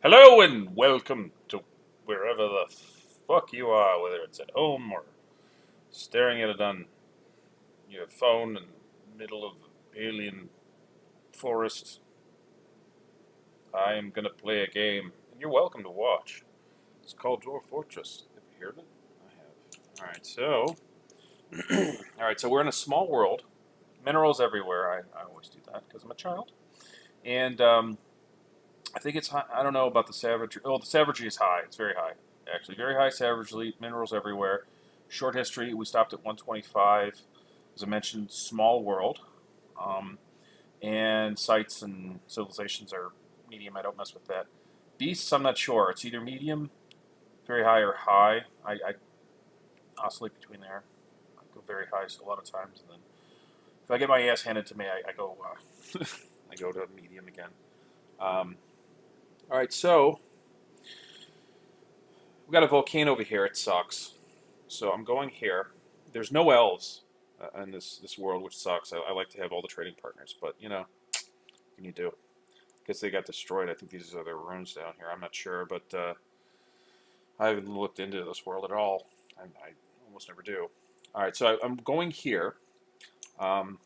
Hello and welcome to wherever the fuck you are, whether it's at home or staring at it on your phone in the middle of alien forest. I am gonna play a game, and you're welcome to watch. It's called Dwarf Fortress. Have you heard of it? I have. All right, so we're in a small world. Minerals everywhere. I always do that because I'm a child, and I think it's high. I don't know about the savagery. Oh, the savagery is high. It's very high, actually. Very high savagery. Minerals everywhere. Short history. We stopped at 125. As I mentioned, small world. Um, and sites and civilizations are medium. I don't mess with that. Beasts, I'm not sure. It's either medium, very high, or high. I oscillate between there. I go very high a lot of times, and then if I get my ass handed to me, I go I go to medium again. Um, all right, so we got a volcano over here. It sucks. So I'm going here. There's no elves in this world, which sucks. I like to have all the trading partners, but what can you do? I guess they got destroyed. I think these are their ruins down here. I'm not sure, but I haven't looked into this world at all. I almost never do. All right, so I'm going here. Um,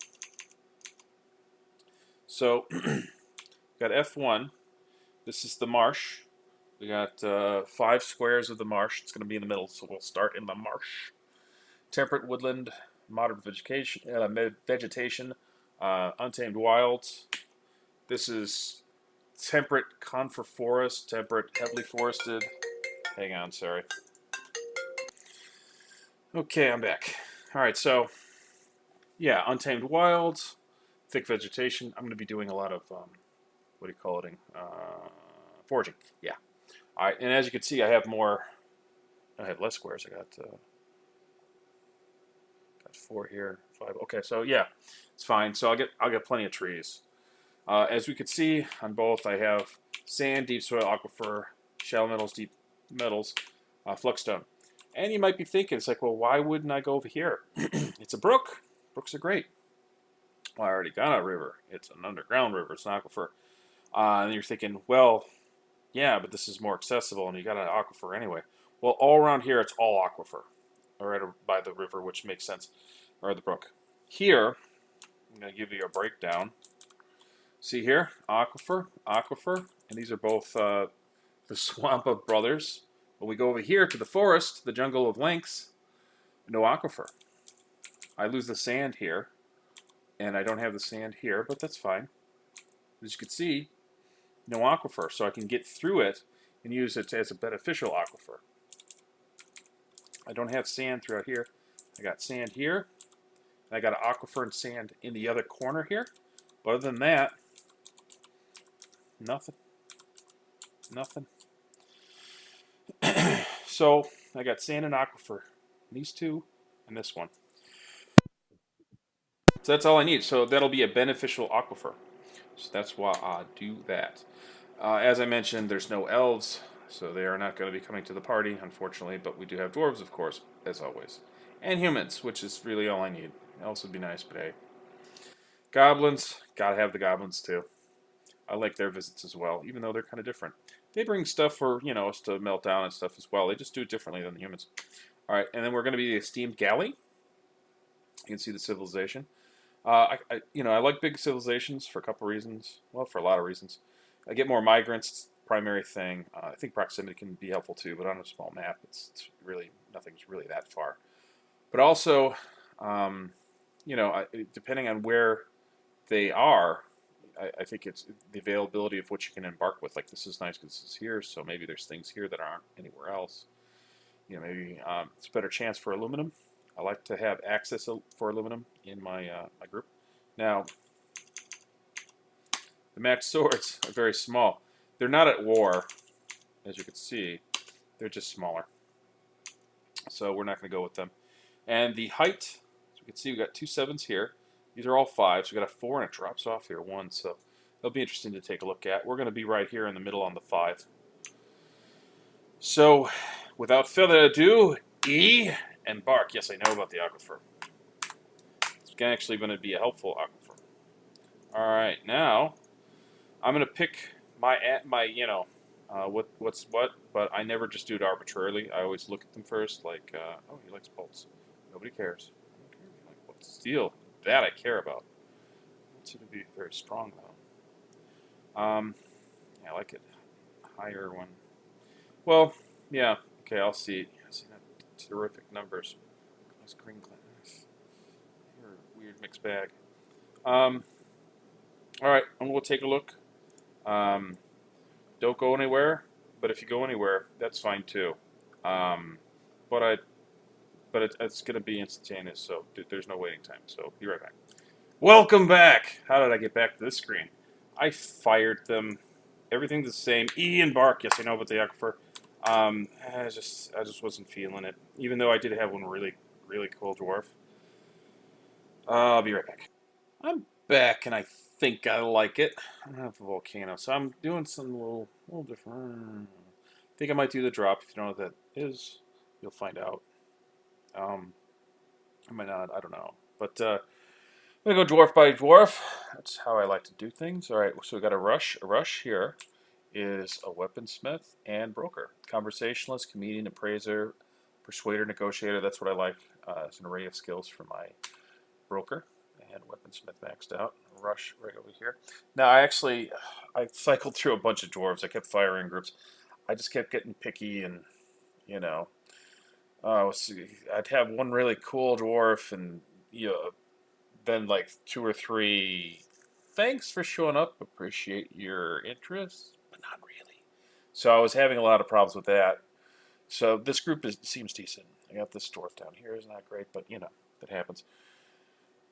so got F1. This is the marsh. We got 5 squares of the marsh. It's going to be in the middle, so we'll start in the marsh. Temperate woodland, moderate vegetation, untamed wilds. This is temperate conifer forest, temperate heavily forested. Hang on, sorry. Okay, I'm back. All right, so yeah, untamed wilds, thick vegetation. I'm going to be doing a lot of what do you call it? Foraging. Yeah. All right, and as you can see, I have more. I have less squares. I got 4 here, 5. Okay, so yeah, it's fine. So I'll get plenty of trees. As we can see on both, I have sand, deep soil, aquifer, shallow metals, deep metals, fluxstone. And you might be thinking, it's like, well, why wouldn't I go over here? It's a brook. Brooks are great. Well, I already got a river. It's an underground river. It's an aquifer. And you're thinking, well, yeah, but this is more accessible, and you got an aquifer anyway. Well, all around here, it's all aquifer, or right by the river, which makes sense, or the brook. Here, I'm going to give you a breakdown. See here, aquifer, aquifer, and these are both the swamp of brothers. When we go over here to the forest, the jungle of lynx, no aquifer. I lose the sand here, and I don't have the sand here, but that's fine. As you can see, no aquifer, so I can get through it and use it as a beneficial aquifer. I don't have sand throughout here. I got sand here, and I got an aquifer and sand in the other corner here. But other than that, nothing. Nothing. So I got sand and aquifer. These two and this one. So that's all I need. So that'll be a beneficial aquifer. So that's why I do that. As I mentioned, there's no elves, so they are not going to be coming to the party, unfortunately. But we do have dwarves, of course, as always. And humans, which is really all I need. Elves would be nice, but hey. Goblins, gotta have the goblins too. I like their visits as well, even though they're kind of different. They bring stuff for, us to melt down and stuff as well. They just do it differently than the humans. All right, and then we're going to be the esteemed galley. You can see the civilization. I like big civilizations for a couple reasons. Well, for a lot of reasons. I get more migrants, primary thing. I think proximity can be helpful too, but on a small map, it's really nothing's really that far. But also, depending on where they are, I think it's the availability of what you can embark with. Like this is nice because this is here, so maybe there's things here that aren't anywhere else. Maybe it's a better chance for aluminum. I like to have access for aluminum in my my group. Now, the matched swords are very small. They're not at war, as you can see. They're just smaller. So we're not going to go with them. And the height, as you can see, we got 2 7s here. These are all 5s. We got a 4 and it drops off here 1. So that'll be interesting to take a look at. We're going to be right here in the middle on the 5. So, without further ado, embark. Yes, I know about the aquifer. It's actually going to be a helpful aquifer. All right, now I'm going to pick my what's what, but I never just do it arbitrarily. I always look at them first, like, oh, he likes bolts. Nobody cares. I don't care if you like bolts. Steel, that I care about. It seems to be very strong, though. Yeah, I like it. Higher one. Well, yeah, okay, I'll see. Yeah, see that terrific numbers. Nice green class. You're a weird mixed bag. Um, all right, I'm gonna take a look. Um, don't go anywhere, but if you go anywhere, that's fine too. Um, but I, it's gonna be instantaneous, so there's no waiting time. So be right back. Welcome back. How did I get back to this screen? I fired them. Everything's the same. E and bark. Yes, I know about the aquifer. I just wasn't feeling it. Even though I did have one really cool dwarf. I'll be right back. I'm back, and I think I like it. I don't have a volcano, so I'm doing something a little different. I think I might do the drop. If you don't know what that is, you'll find out. Um, I might not. I don't know. But I'm gonna go dwarf by dwarf. That's how I like to do things. All right. So we got a rush. A rush here is a weaponsmith and broker, conversationalist, comedian, appraiser, persuader, negotiator. That's what I like. It's an array of skills for my broker, and weaponsmith maxed out. Rush right over here. Now I cycled through a bunch of dwarves. I kept firing groups. I just kept getting picky, and you know, I'd have one really cool dwarf, and then like two or three. Thanks for showing up. Appreciate your interest, but not really. So I was having a lot of problems with that. So this group seems decent. I got this dwarf down here. Is not great, but that happens.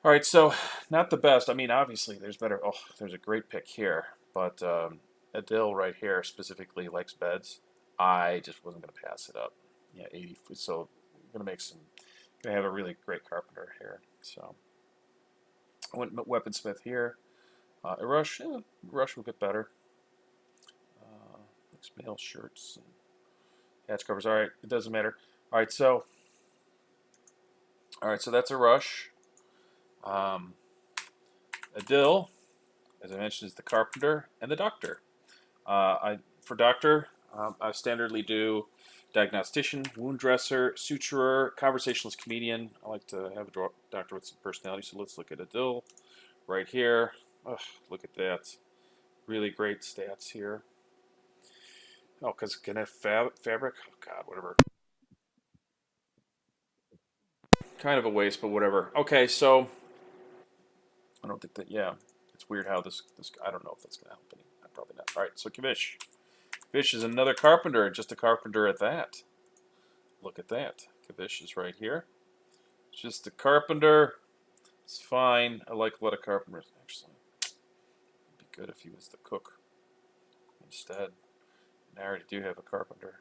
All right, so not the best. I mean, obviously, there's better. Oh, there's a great pick here, but Adil right here specifically likes beds. I just wasn't going to pass it up. Yeah, 80. So I'm going to make some. Going to have a really great carpenter here. So I went weaponsmith here. A rush. Yeah, rush will get better. Makes male shirts and hatch covers. All right, it doesn't matter. All right, so that's a rush. Adil, as I mentioned, is the carpenter and the doctor. For doctor, I standardly do diagnostician, wound dresser, suturer, conversationalist, comedian. I like to have a doctor with some personality. So let's look at Adil right here. Ugh, look at that. Really great stats here. Oh, because can have fabric? Oh, God, whatever. Kind of a waste, but whatever. Okay, so I don't think that. Yeah, it's weird how this. I don't know if that's gonna help any. Probably not. All right, so Kavish. Kavish is another carpenter, just a carpenter at that. Look at that. Kavish is right here. Just a carpenter. It's fine. I like a lot of carpenters actually. It'd be good if he was the cook instead. And I already do have a carpenter.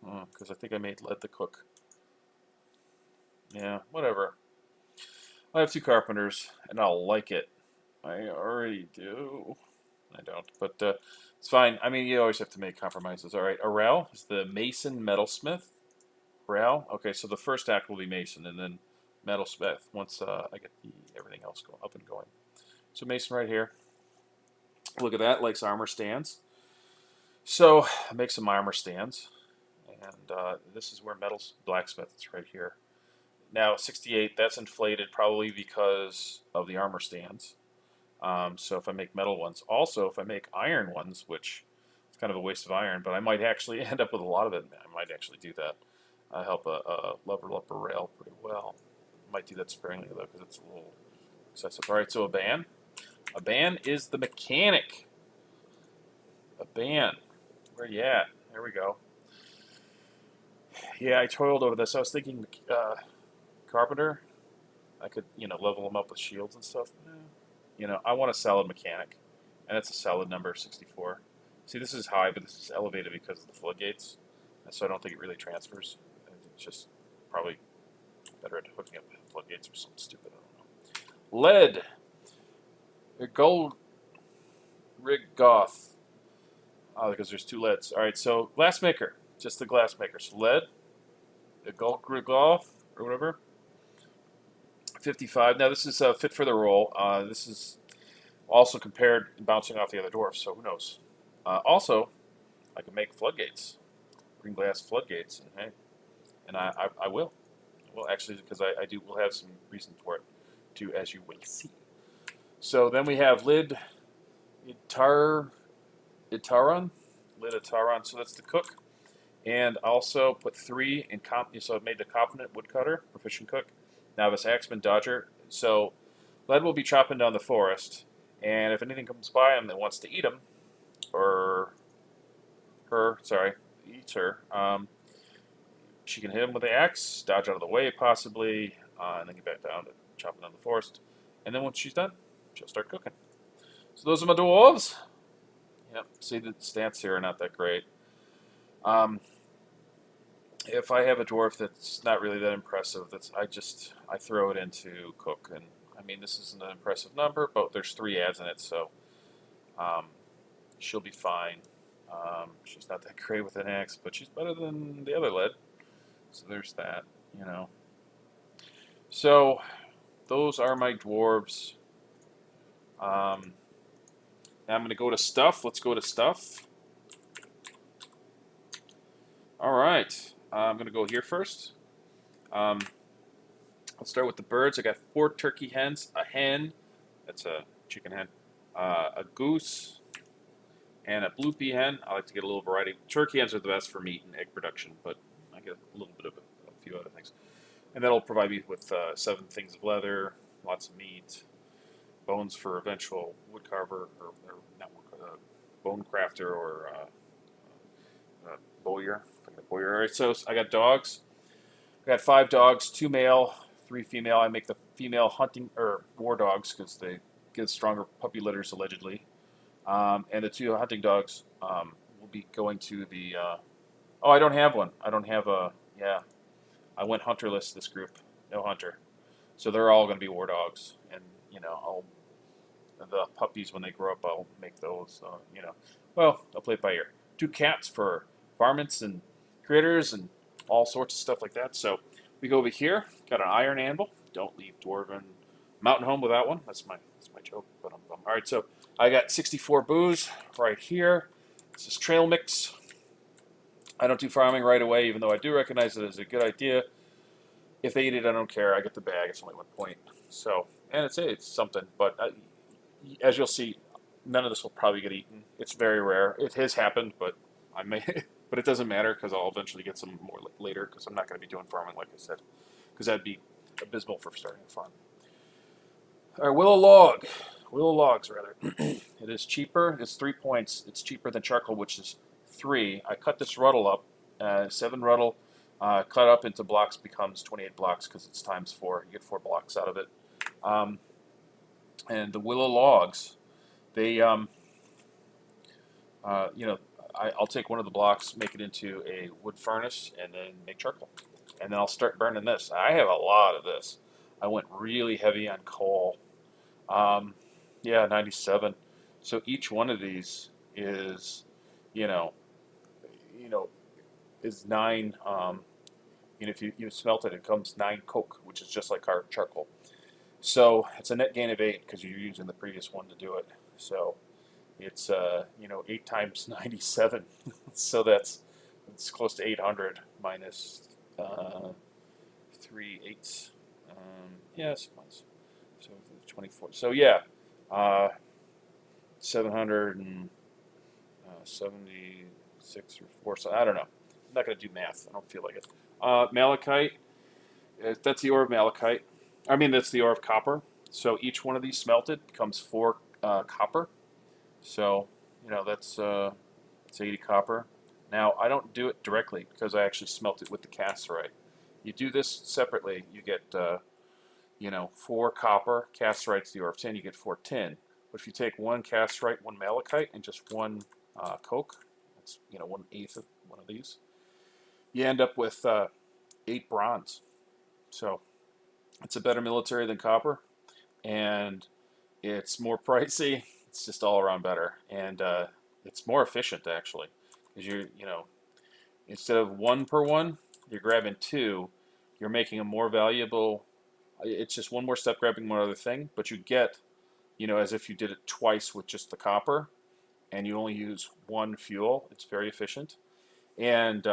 Because I think I made Led the cook. Yeah, whatever. I have two carpenters, and I'll like it. I already do. I don't, but it's fine. I mean, you always have to make compromises. All right, Arel is the mason metalsmith. Arel. Okay, so the first act will be mason, and then metalsmith once I get everything else going up and going. So mason right here. Look at that, likes armor stands. So I make some armor stands, and this is where metals blacksmith is right here. Now 68, that's inflated probably because of the armor stands. So if I make metal ones, also if I make iron ones, which is kind of a waste of iron, but I might actually end up with a lot of it. I might actually do that. Help level up a rail pretty well. Might do that sparingly though, because it's a little excessive. All right, so a ban. A ban is the mechanic. A ban. Where you at? There we go. Yeah, I toiled over this. I was thinking carpenter. I could, level them up with shields and stuff. I want a solid mechanic, and it's a solid number, 64. See, this is high, but this is elevated because of the floodgates, and so I don't think it really transfers. It's just probably better at hooking up floodgates or something stupid. I don't know. Lead. A gold rig goth. Oh, because there's two leads. All right, so glassmaker, just the glassmaker. So lead, a gold rig goth or whatever. 55. Now this is fit for the role. This is also compared bouncing off the other dwarfs, so who knows? Also, I can make floodgates, green glass floodgates, and hey, and I will. Well, actually, because I do will have some reason for it, too, as you will see. So then we have lid itaron, lid itaron. So that's the cook, and also put 3 in so I made the competent woodcutter, proficient cook, novice axeman, dodger. So lead will be chopping down the forest, and if anything comes by him that wants to eat him, or her, sorry, eats her, she can hit him with the axe, dodge out of the way possibly, and then get back down to chopping down the forest. And then once she's done, she'll start cooking. So those are my dwarves. Yep, see the stats here are not that great. If I have a dwarf that's not really that impressive, I throw it into cook, and I mean this isn't an impressive number, but there's 3 adds in it, so she'll be fine. She's not that great with an axe, but she's better than the other lead. So there's that, you know. So those are my dwarves. Now I'm going to go to stuff. Let's go to stuff. All right. I'm going to go here first. I'll start with the birds. I got 4 turkey hens, a hen, that's a chicken hen, a goose, and a bloopy hen. I like to get a little variety. Turkey hens are the best for meat and egg production, but I get a little bit of a few other things. And that'll provide me with 7 things of leather, lots of meat, bones for eventual wood carver, or not bone crafter, or bowyer. All right, so I got dogs. I got 5 dogs, 2 male, 3 female. I make the female hunting or war dogs because they get stronger puppy litters allegedly. And the 2 hunting dogs will be going to the. Oh, I don't have one. I don't have a. Yeah, I went hunterless this group. No hunter, so they're all going to be war dogs. And you know, the puppies when they grow up, I'll make those. You know, well, I'll play it by ear. 2 cats for varmints and critters and all sorts of stuff like that. So we go over here. Got an iron anvil. Don't leave Dwarven Mountain home without one. That's my joke. But all right. So I got 64 booze right here. This is trail mix. I don't do farming right away, even though I do recognize it as a good idea. If they eat it, I don't care. I get the bag. It's only 1 point. So, and it's something. But as you'll see, none of this will probably get eaten. It's very rare. It has happened, but I may. But it doesn't matter because I'll eventually get some more later because I'm not going to be doing farming like I said, because that'd be abysmal for starting a farm. All right, willow logs rather. It is cheaper. It's 3 points. It's cheaper than charcoal, which is 3. I cut this ruddle up, 7 ruddle, cut up into blocks becomes 28 blocks because it's times 4. You get 4 blocks out of it. And the willow logs, they, you know, I'll take one of the blocks, make it into a wood furnace, and then make charcoal. And then I'll start burning this. I have a lot of this. I went really heavy on coal. Yeah, 97. So each one of these is, you know, is 9. And if you smelt it, it comes 9 coke, which is just like our charcoal. So it's a net gain of 8 because you're using the previous one to do it. So it's 8 times 97, so it's close to 800 minus 3 8s. Yes, so 24. So yeah, 776 or 4. So I don't know. I'm not gonna do math. I don't feel like it. Malachite. That's the ore of malachite. I mean, that's the ore of copper. So each one of these smelted becomes 4 copper. So, you know, that's 80 copper. Now, I don't do it directly because I actually smelt it with the cassiterite. You do this separately, you get, 4 copper. Cassiterite's the ore of tin, you get 4 tin. But if you take 1 cassiterite, 1 malachite, and just 1 coke, that's, 1/8 of one of these, you end up with 8 bronze. So, it's a better military than copper, and it's more pricey. It's just all around better, and it's more efficient actually, because instead of 1 per 1, you're grabbing 2. You're making a more valuable. It's just one more step grabbing one other thing, but you get, as if you did it twice with just the copper, and you only use one fuel. It's very efficient, and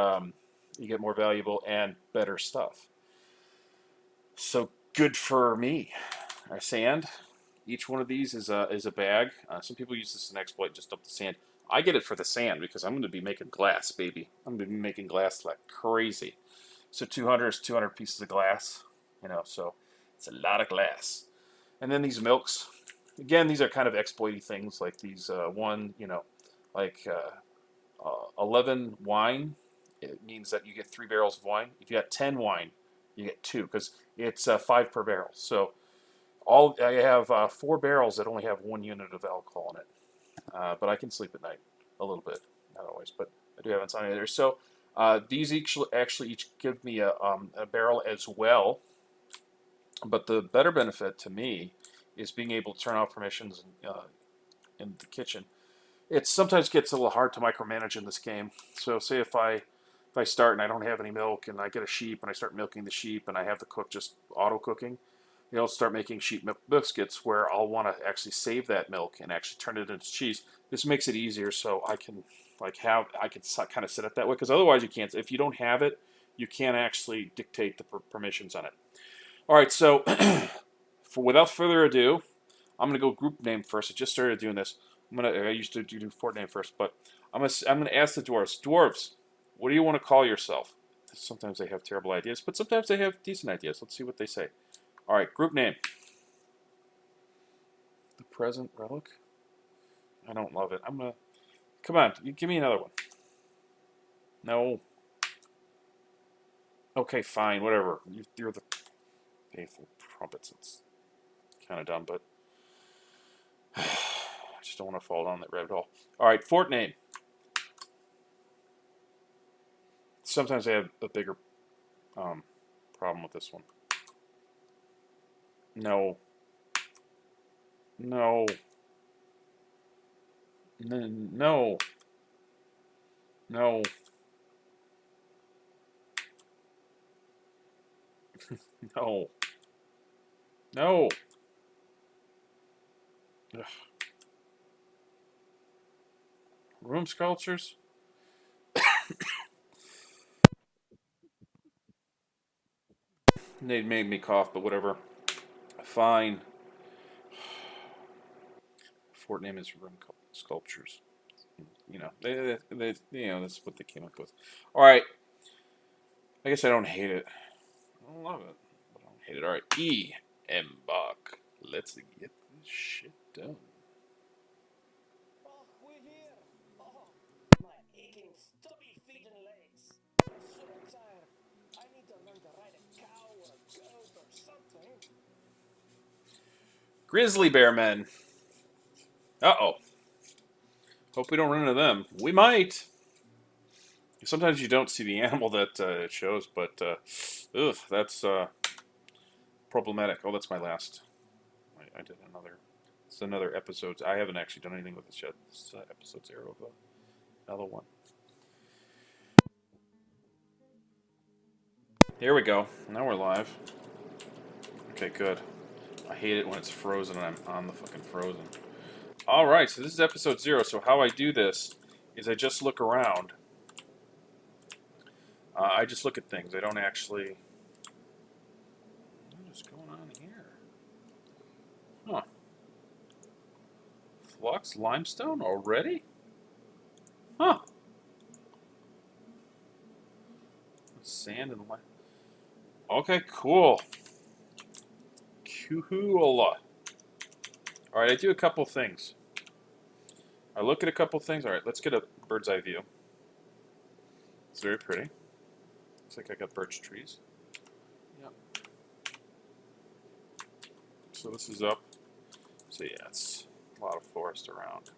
you get more valuable and better stuff. So good for me. Our sand. Each one of these is a bag. Some people use this as an exploit, just dump the sand. I get it for the sand because I'm going to be making glass, baby. I'm going to be making glass like crazy. So 200 is 200 pieces of glass, so it's a lot of glass. And then these milks, again, these are kind of exploity things, like these like 11 wine. It means that you get 3 barrels of wine. If you got 10 wine, you get 2, because it's 5 per barrel. So I have 4 barrels that only have 1 unit of alcohol in it. But I can sleep at night a little bit, not always, but I do have insomnia there. So these actually each give me a barrel as well. But the better benefit to me is being able to turn off permissions in the kitchen. It sometimes gets a little hard to micromanage in this game. So say if I start and I don't have any milk, and I get a sheep and I start milking the sheep, and I have the cook just auto cooking, it'll start making sheep milk biscuits, where I'll want to actually save that milk and actually turn it into cheese. This makes it easier, so I can kind of set it that way, because otherwise you can't. If you don't have it, you can't actually dictate the permissions on it. All right, so without further ado, I'm gonna go group name first. I just started doing this. I used to do fort name first, but I'm gonna ask the dwarves. Dwarves, what do you want to call yourself? Sometimes they have terrible ideas, but sometimes they have decent ideas. Let's see what they say. All right, group name. The present relic. I don't love it. Come on, you give me another one. No. Okay, fine, whatever. You're the painful trumpets. It's kind of dumb, but I just don't want to fall down that rabbit hole. All right, fort name. Sometimes I have a bigger problem with this one. No. No. No. No. No. No. Ugh. Roomsculptures? They made me cough, but whatever. Fine. Fort name is Room Sculptures. That's what they came up with. All right. I guess I don't hate it. I don't love it, but I don't hate it. All right. Embark. Let's get this shit done. Oh, we're here. Oh, my aching, stubby feet and legs. I'm so tired. I need to learn to ride a cow or a goat or something. Grizzly bear men. Uh-oh. Hope we don't run into them. We might. Sometimes you don't see the animal that it shows, but that's problematic. Oh, that's my last. I did another. It's another episode. I haven't actually done anything with this yet. This is episode 0 of another one. Here we go. Now we're live. Okay, good. I hate it when it's frozen and I'm on the fucking frozen. Alright, so this is episode 0. So how I do this is I just look around. I just look at things. I don't actually... What is going on here? Huh. Flux limestone already? Huh. Sand and lime. Okay, cool. Cool. Alright, I do a couple things. I look at a couple things. Alright, let's get a bird's eye view. It's very pretty. Looks like I got birch trees. Yep. So this is up. So yeah, it's a lot of forest around.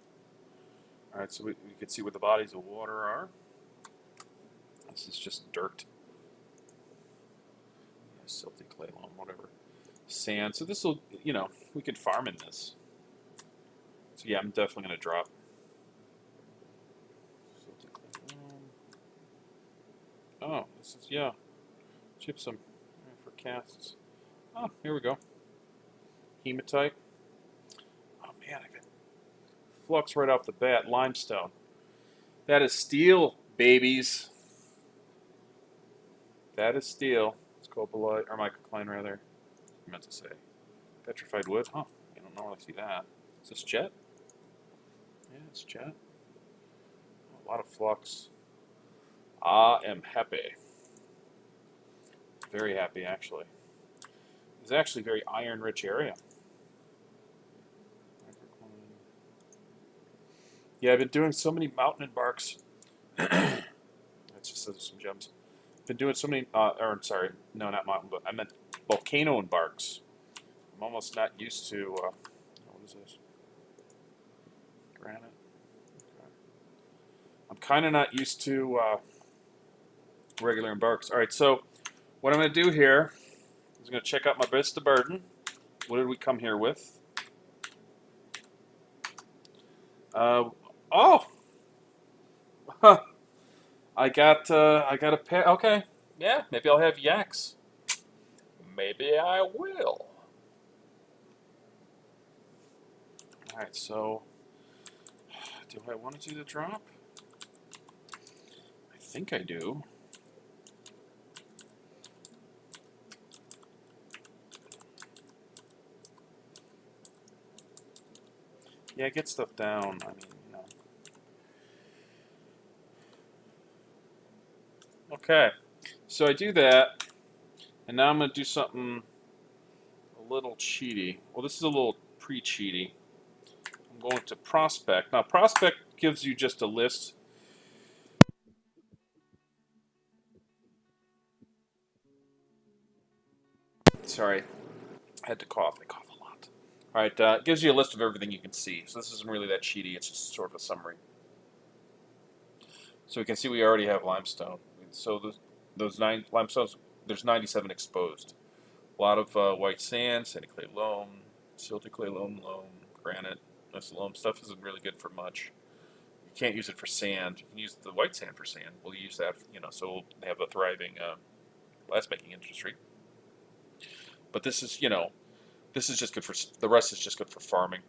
Alright, so we can see where the bodies of water are. This is just dirt. Silty clay loam, whatever. Sand. So this will, we could farm in this. So yeah, I'm definitely going to drop. Silty clay loam. Oh, this is, yeah. Gypsum for casts. Oh, here we go. Hematite. Oh man, I got flux right off the bat. Limestone. That is steel, babies. That is steel. Scopelite, or microcline rather. I meant to say. Petrified wood. Huh. I don't normally see that. Is this jet? Yeah, it's jet. A lot of flux. I am happy. Very happy, actually. It's actually a very iron-rich area. Yeah, I've been doing so many mountain embarks. That's just some gems. Been doing so many, or sorry, no, not mountain, but I meant volcano embarks. I'm almost not used to, what is this? Granite? Okay. I'm kind of not used to regular embarks. All right, so what I'm going to do here is I'm going to check out my best of burden. What did we come here with? Oh! Huh. I got a pair. Okay, yeah, maybe I'll have yaks. Maybe I will. All right, so do I want to do the drop? I think I do. Yeah, get stuff down. I mean, you know. Okay, so I do that, and now I'm going to do something a little cheaty. Well, this is a little pre-cheaty. I'm going to prospect. Now, prospect gives you just a list. Sorry, I had to cough. I cough a lot. All right, it gives you a list of everything you can see. So this isn't really that cheaty. It's just sort of a summary. So we can see we already have limestone. So those 9 limestones, there's 97 exposed. A lot of white sand, sandy clay loam, silty clay loam, granite. This loam stuff isn't really good for much. You can't use it for sand. You can use the white sand for sand. We'll use that, so we'll have a thriving glass-making industry. But this is, this is just good for, the rest is just good for farming.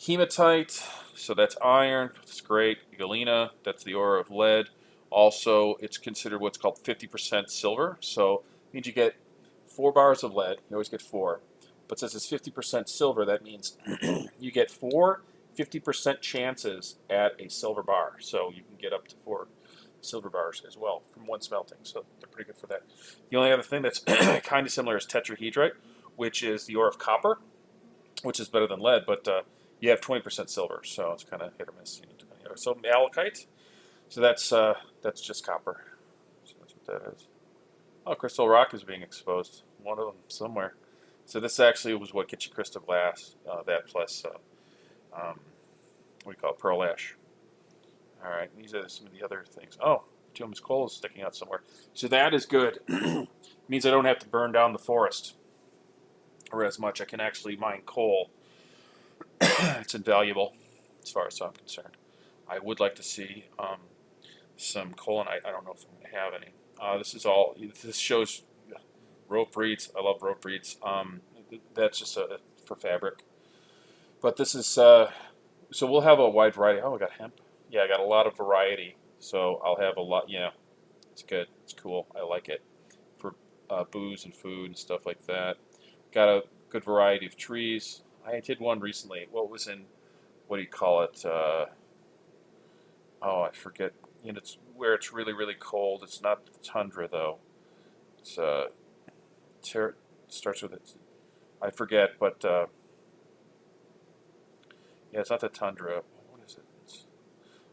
Hematite, so that's iron, that's great. Galena, that's the ore of lead. Also, it's considered what's called 50% silver, so it means you get 4 bars of lead. You always get 4. But since it's 50% silver, that means you get 4 50% chances at a silver bar. So you can get up to 4 silver bars as well from one smelting, so they're pretty good for that. The only other thing that's kind of similar is tetrahedrite, which is the ore of copper, which is better than lead, but you have 20% silver, so it's kind of hit or miss. So malachite, so that's just copper. So that's what that is. Oh, crystal rock is being exposed. One of them somewhere. So this actually was what gets you crystal glass. That plus what do you call it? Pearl ash. All right, these are some of the other things. Oh, bituminous coal is sticking out somewhere. So that is good. It means I don't have to burn down the forest or as much. I can actually mine coal. It's invaluable as far as I'm concerned. I would like to see some coal, and I don't know if I'm going to have any. This is all. This shows rope reeds. I love rope reeds. That's just for fabric. But this is so we'll have a wide variety. Oh, I got hemp. Yeah, I got a lot of variety. So I'll have a lot. Yeah, it's good. It's cool. I like it for booze and food and stuff like that. Got a good variety of trees. I did one recently. What was in? What do you call it? Oh, I forget. It's where it's really, really cold. It's not the tundra though. It's starts with it. I forget, but yeah, it's not the tundra. What is it?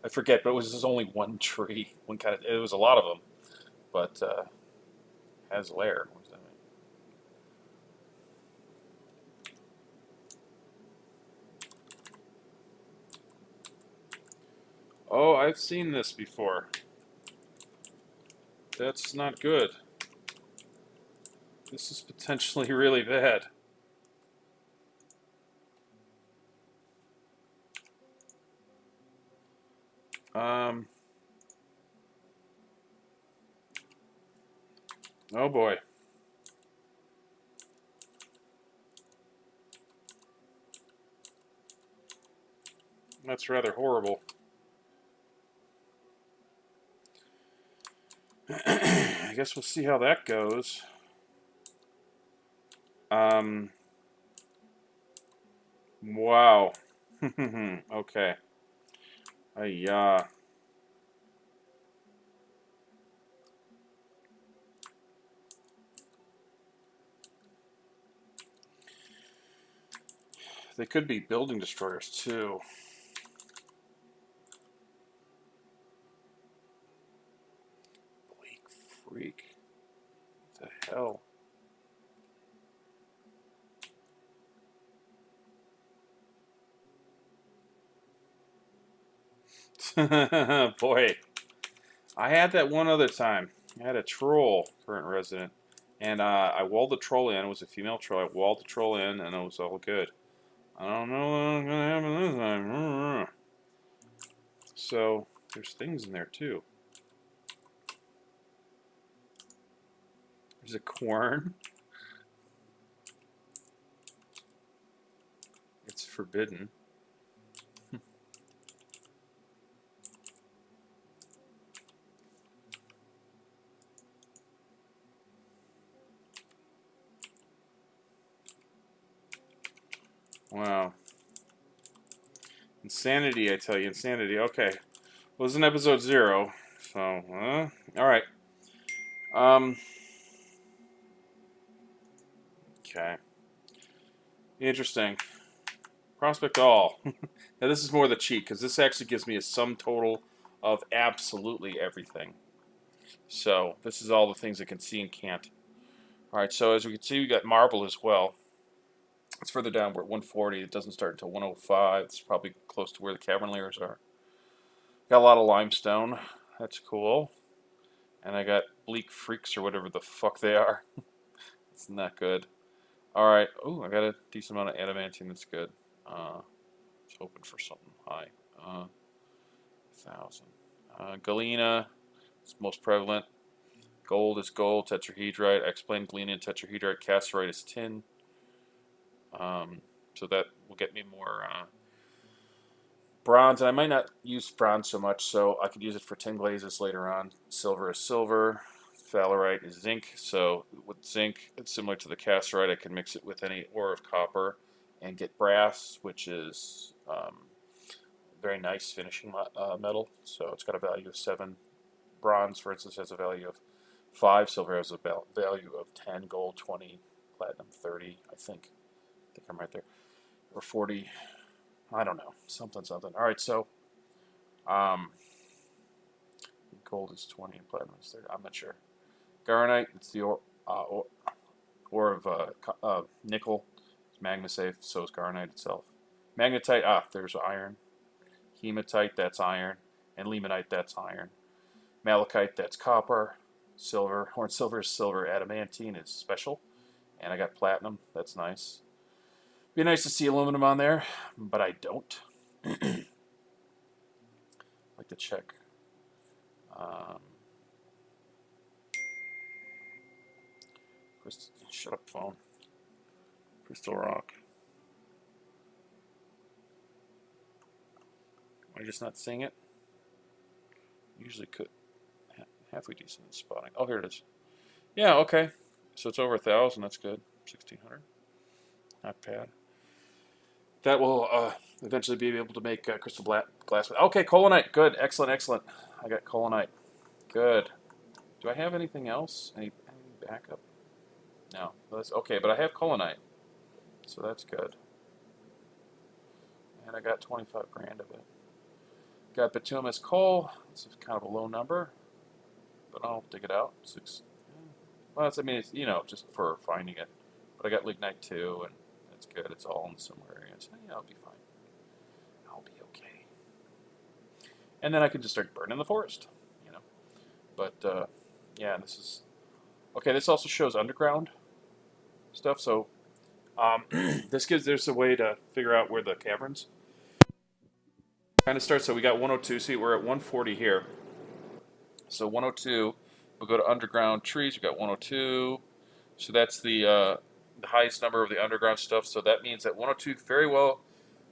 I forget, but it was just only one tree. One kind of. It was a lot of them, but has layer. What does that mean? Oh, I've seen this before. That's not good. This is potentially really bad. Oh boy. That's rather horrible. I guess we'll see how that goes. Wow. Okay. Yeah. They could be building destroyers too. Bleak freak. What the hell? Boy, I had that one other time. I had a troll, current resident, and I walled the troll in. It was a female troll. I walled the troll in, and it was all good. I don't know what's gonna happen this time. So there's things in there too. There's a quern. It's forbidden. Wow. Insanity, I tell you, insanity. Okay. Well, this is in episode 0, so, alright. Okay. Interesting. Prospect all. Now, this is more the cheat, because this actually gives me a sum total of absolutely everything. So, this is all the things I can see and can't. Alright, so as we can see, we got marble as well. It's further down. We're at 140. It doesn't start until 105. It's probably close to where the cavern layers are. Got a lot of limestone. That's cool. And I got bleak freaks or whatever the fuck they are. It's not good. Alright. Oh, I got a decent amount of adamantium. That's good. Just hoping for something high. 1,000. Galena is most prevalent. Gold is gold. Tetrahedrite. I explained galena and tetrahedrite. Cassiterite is tin. So that will get me more bronze. And I might not use bronze so much, so I could use it for tin glazes later on. Silver is silver. Phallerite is zinc. So with zinc, it's similar to the cassiterite. I can mix it with any ore of copper and get brass, which is very nice finishing metal. So it's got a value of 7. Bronze, for instance, has a value of 5. Silver has a value of 10. Gold 20. Platinum 30, I think. I think I'm right there. Or 40. I don't know. Something. Alright, so gold is 20 and platinum is 30. I'm not sure. Garnite, it's the ore of nickel. It's magma safe, so is garnite itself. Magnetite, there's iron. Hematite, that's iron. And limonite, that's iron. Malachite, that's copper. Silver, horn silver is silver. Adamantine is special. And I got platinum, that's nice. Be nice to see aluminum on there, but I don't. Like to check. Shut up, phone. Crystal rock. Am I just not seeing it? Usually could. Halfway decent at spotting. Oh, here it is. Yeah, okay. So it's over 1,000. That's good. 1,600. Not bad. That will eventually be able to make crystal glass. Okay, colonite. Good. Excellent, excellent. I got colonite. Good. Do I have anything else? Any backup? No. That's okay, but I have colonite. So that's good. And I got 25 grand of it. Got bituminous coal. It's kind of a low number, but I'll dig it out. 6. Well, that's, I mean, it's, you know, just for finding it. But I got lignite too, and that's good. It's all in similar areas. Yeah, I'll be fine. I'll be okay. And then I can just start burning the forest, you know. But yeah, this is okay. This also shows underground stuff. So there's a way to figure out where the caverns kind of start. So we got 102. See, we're at 140 here. So 102. We'll go to underground trees. We got 102. So that's the highest number of the underground stuff. So that means that 102 very well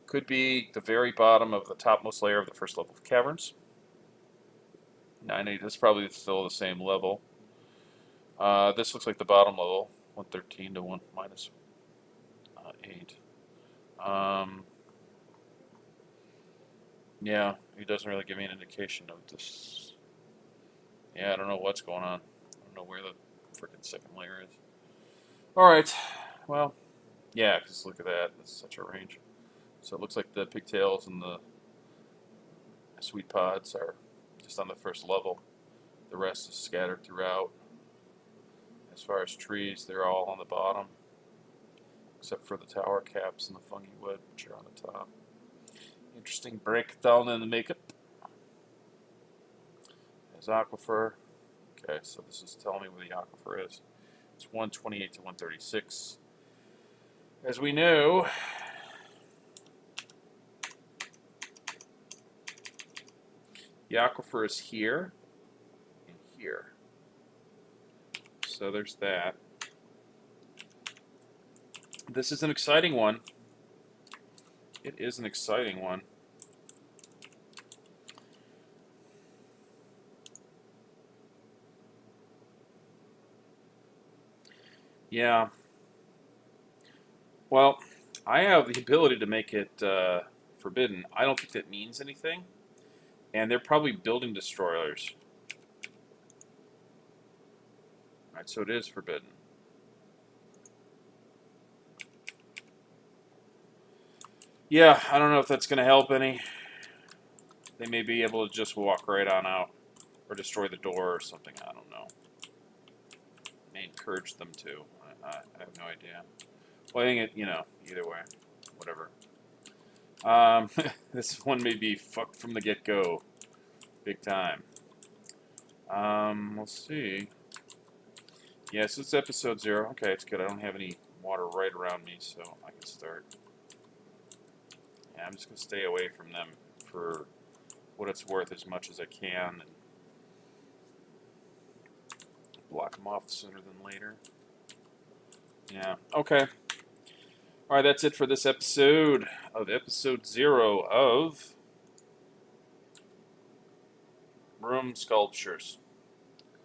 Could be the very bottom of the topmost layer of the first level of caverns. 980. This is probably still the same level. This looks like the bottom level. 113 to 1 minus 8. Yeah, he doesn't really give me an indication of this. Yeah, I don't know what's going on. I don't know where the freaking second layer is. Alright, well, yeah, because look at that. That's such a range. So it looks like the pigtails and the sweet pods are just on the first level. The rest is scattered throughout. As far as trees, they're all on the bottom, except for the tower caps and the fungi wood, which are on the top. Interesting breakdown in the makeup. There's aquifer. Okay, so this is telling me where the aquifer is. It's 128 to 136. As we know, the aquifer is here and here. So there's that. This is an exciting one. It is an exciting one. Yeah. Well, I have the ability to make it forbidden. I don't think that means anything. And they're probably building destroyers. Alright, so it is forbidden. Yeah, I don't know if that's going to help any. They may be able to just walk right on out. Or destroy the door or something, I don't know. May encourage them to. I have no idea. Well, I think it, either way. Whatever. This one may be fucked from the get-go. Big time. We'll see. Yeah, so it's episode 0. Okay, it's good. I don't have any water right around me, so I can start. Yeah, I'm just going to stay away from them for what it's worth as much as I can. And block them off sooner than later. Yeah, okay. Alright, that's it for this episode of episode 0 of Roomsculptures.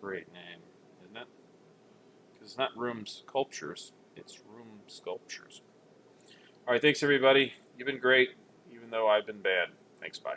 Great name, isn't it? Because it's not Roomsculptures, it's Roomsculptures. Alright, thanks everybody. You've been great, even though I've been bad. Thanks, bye.